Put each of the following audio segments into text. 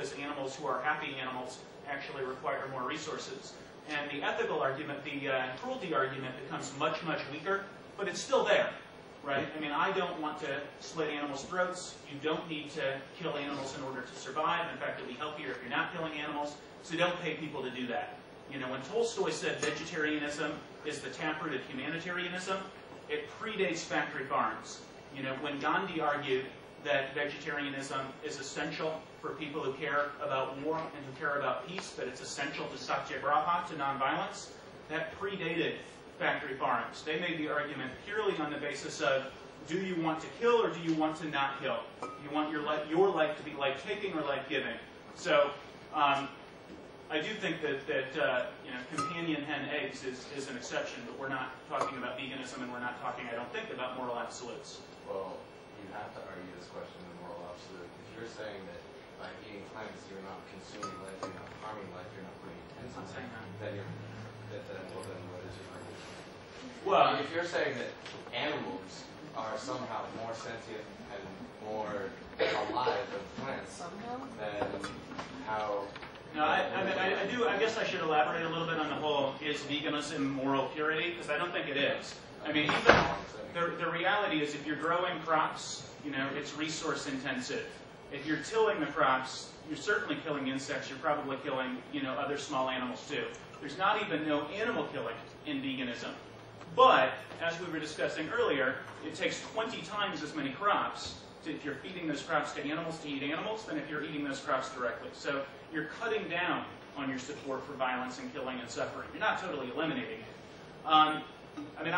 because animals who are happy animals actually require more resources. And the ethical argument, the cruelty argument becomes much, much weaker, but it's still there, right? I mean, I don't want to slit animals' throats. You don't need to kill animals in order to survive. In fact, it'll be healthier if you're not killing animals. So don't pay people to do that. You know, when Tolstoy said vegetarianism is the taproot of humanitarianism, it predates factory farms. You know, when Gandhi argued that vegetarianism is essential for people who care about war and who care about peace, that it's essential to satyagraha, to nonviolence, that predated factory farms. They made the argument purely on the basis of, do you want to kill or do you want to not kill? You want your life to be life-taking or life-giving? So I do think that you know, companion hen eggs is an exception, but we're not talking about veganism, and we're not talking, I don't think, about moral absolutes. Well, you have to argue this question in moral absolute. If you're saying that by eating plants you're not consuming life, you're not harming life, you're not putting intents on life, then well, then what is your argument? Well, if you're saying that animals are somehow more sentient and more alive than plants, then how? No, I guess I should elaborate a little bit on the whole, is veganism moral purity? Because I don't think it is. I mean, even the reality is if you're growing crops, you know, it's resource intensive. If you're tilling the crops, you're certainly killing insects. You're probably killing, you know, other small animals too. There's not even no animal killing in veganism. But, as we were discussing earlier, it takes 20 times as many crops if you're feeding those crops to animals to eat animals than if you're eating those crops directly. So you're cutting down on your support for violence and killing and suffering. You're not totally eliminating it. I mean,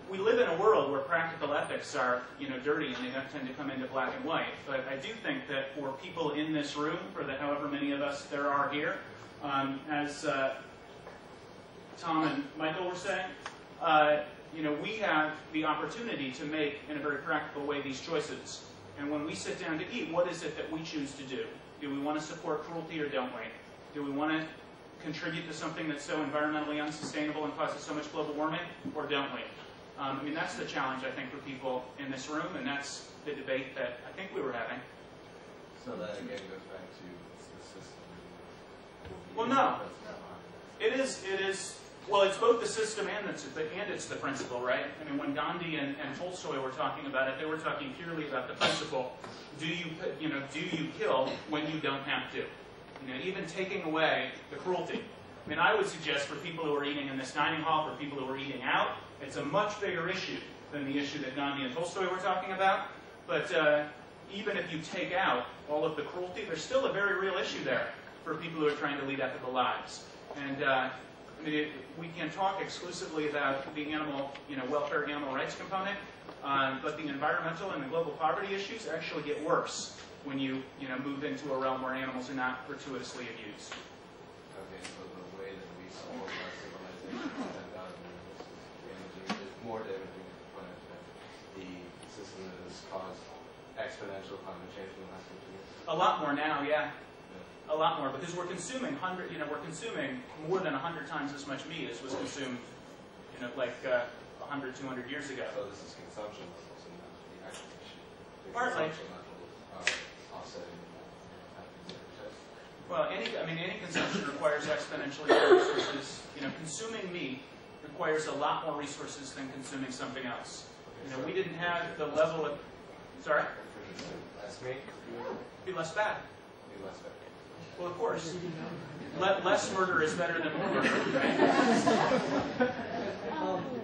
we live in a world where practical ethics are, you know, dirty and they don't tend to come into black and white. But I do think that for people in this room, for the however many of us there are here, as Tom and Michael were saying, you know, we have the opportunity to make, in a very practical way, these choices. And when we sit down to eat, what is it that we choose to do? Do we want to support cruelty or don't we? Do we want to contribute to something that's so environmentally unsustainable and causes so much global warming, or don't we? I mean, that's the challenge, I think, for people in this room, and that's the debate that I think we were having. So that, again, goes back to the system. Well, no. It is, well, it's both the system and it's the principle, right? I mean, when Gandhi and Tolstoy were talking about it, they were talking purely about the principle. Do you kill when you don't have to? You know, even taking away the cruelty. I mean, I would suggest for people who are eating in this dining hall, for people who are eating out, it's a much bigger issue than the issue that Gandhi and Tolstoy were talking about. But even if you take out all of the cruelty, there's still a very real issue there for people who are trying to lead ethical lives. And I mean, we can talk exclusively about the animal, you know, welfare, animal rights component, but the environmental and the global poverty issues actually get worse when you know, move into a realm where animals are not gratuitously abused. Okay, so the way that we solve our civilization is more damaging to the planet than the system that has caused exponential climate change in the last 50 years. A lot more now, yeah. A lot more, because we're consuming we're consuming more than 100 times as much meat as was consumed, you know, like 100, 200 years ago. So this is consumption levels and not the actual issue. Partly. Offsetting. Well, any consumption requires exponentially more resources. You know, consuming meat requires a lot more resources than consuming something else. You know, we didn't have the level of. Sorry. Less meat. Be less bad. Be less bad. Well, of course. Less murder is better than more murder, right?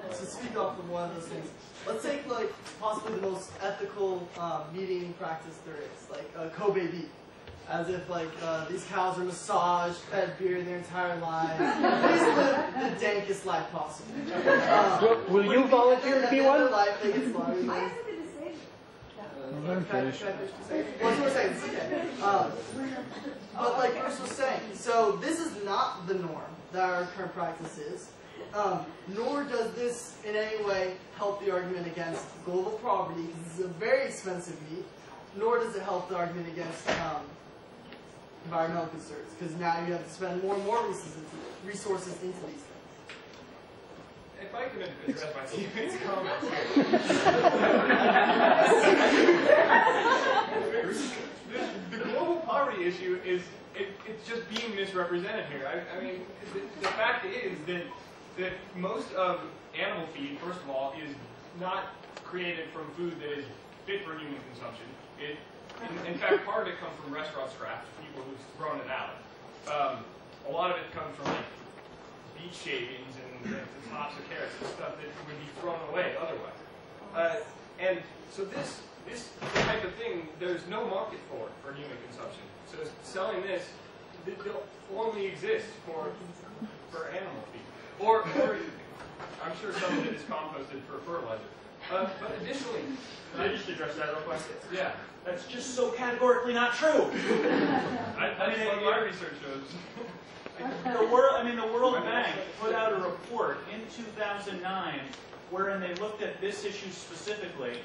To speak off of one of those things, let's take like possibly the most ethical meeting practice there is, like Kobe beef. As if like these cows are massaged, fed beer their entire lives. Basically the dankest life possible. Will you volunteer to be one? Life, they get slaughtered. Why is it the same? But like Chris was saying, so this is not the norm that our current practice is. Nor does this in any way help the argument against global poverty, because this is a very expensive meat. Nor does it help the argument against environmental concerns, because now you have to spend more and more resources into these things. If I could address my teammate's comments. The global poverty poverty issue is it's just being misrepresented here. I mean, the fact is that most of animal feed, first of all, is not created from food that is fit for human consumption. In fact, part of it comes from restaurant scraps, people who've thrown it out. A lot of it comes from like beet shavings and the tops of carrots and stuff that would be thrown away otherwise. And so this type of thing, there's no market for human consumption. So selling this, they'll only exist for animal feed. Or I'm sure some of it is composted for fertilizer. But additionally, can I just address that real quick? Yeah. That's just so categorically not true. I mean, what my research shows. The World Bank put out a report in 2009 wherein they looked at this issue specifically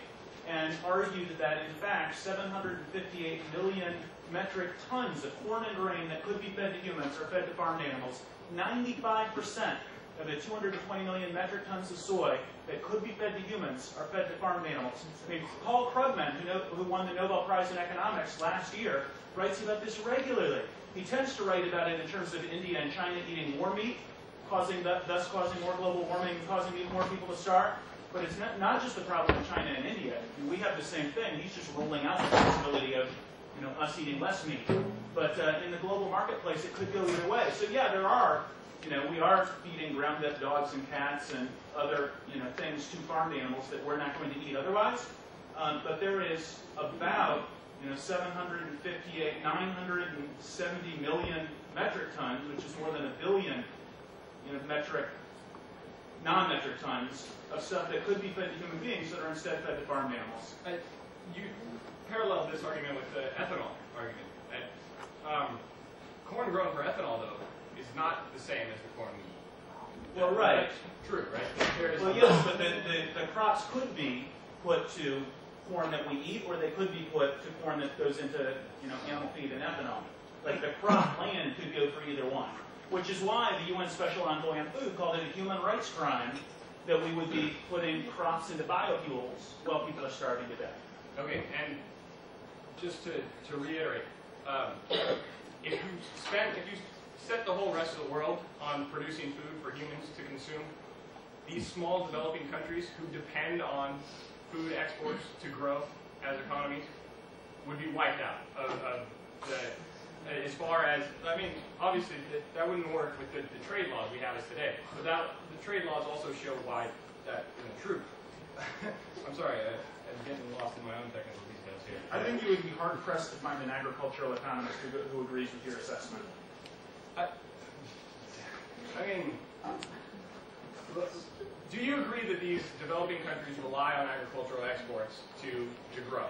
and argued that, in fact, 758 million metric tons of corn and grain that could be fed to humans are fed to farmed animals. 95% of the 220 million metric tons of soy that could be fed to humans are fed to farmed animals. I mean, Paul Krugman, who won the Nobel Prize in Economics last year, writes about this regularly. He tends to write about it in terms of India and China eating more meat, thus causing more global warming and causing more people to starve. But it's not just the problem in China and India. I mean, we have the same thing. He's just rolling out the possibility of us eating less meat. But in the global marketplace, it could go either way. So yeah, there are, we are feeding ground-up dogs and cats and other, things to farmed animals that we're not going to eat otherwise. But there is about 758, 970 million metric tons, which is more than a billion, non-metric tons of stuff that could be fed to human beings that are instead fed to farmed animals. You parallel this argument with the ethanol argument. Corn grown for ethanol, though, is not the same as the corn we eat. Well, right. That's true, right? Well, yes, but the crops could be put to corn that we eat, or they could be put to corn that goes into animal feed and ethanol. Like the crop land could go for either one, which is why the UN Special Envoy on Food called it a human rights crime that we would be putting crops into biofuels while people are starving to death. Okay, and just to reiterate, if you set the whole rest of the world on producing food for humans to consume, these small developing countries who depend on food exports to grow as economies would be wiped out as far as, obviously that wouldn't work with the trade laws we have as today. But the trade laws also show why that isn't true. I'm sorry, I'm getting lost in my own technical details here. I think you would be hard-pressed to find an agricultural economist who agrees with your assessment. Do you agree that these developing countries rely on agricultural exports to grow?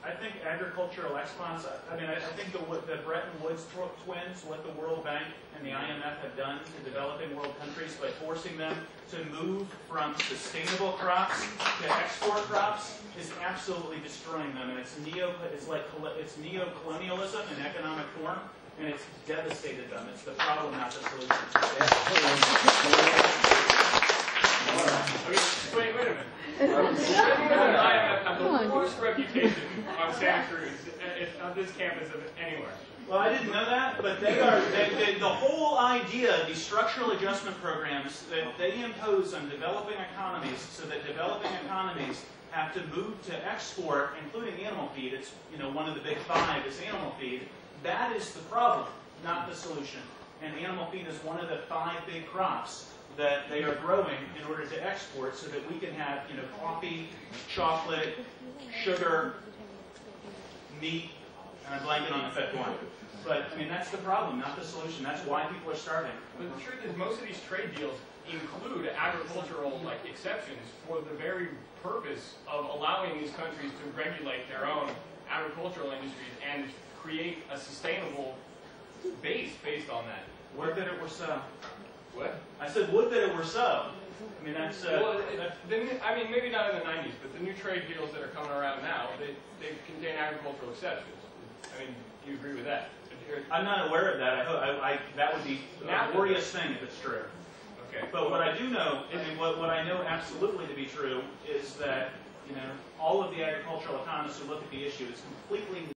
I think agricultural exports, I think the Bretton Woods twins, what the World Bank and the IMF have done to developing world countries by forcing them to move from sustainable crops to export crops is absolutely destroying them. And it's neo-colonialism in economic form, and it's devastated them. It's the problem, not the solution. Wait a minute. The IMF has the worst reputation on Santa Cruz, on this campus of anywhere. Well, I didn't know that, but the whole idea of these structural adjustment programs that they impose on developing economies, so that developing economies have to move to export, including animal feed. It's one of the big five is animal feed. That is the problem, not the solution. And animal feed is one of the 5 big crops that they are growing in order to export, so that we can have coffee, chocolate, sugar, meat, and I'm blanking on the fifth one. But that's the problem, not the solution. That's why people are starving. But the truth is, most of these trade deals include agricultural exceptions for the very purpose of allowing these countries to regulate their own agricultural industries and create a sustainable base based on that. Would that it were so. What? I said, would that it were so. That's... maybe not in the 90s, but the new trade deals that are coming around now, they contain agricultural exceptions. Do you agree with that? I'm not aware of that. That would be a glorious thing if it's true. Okay. But what I do know, what I know absolutely to be true, is that all of the agricultural economists who look at the issue is completely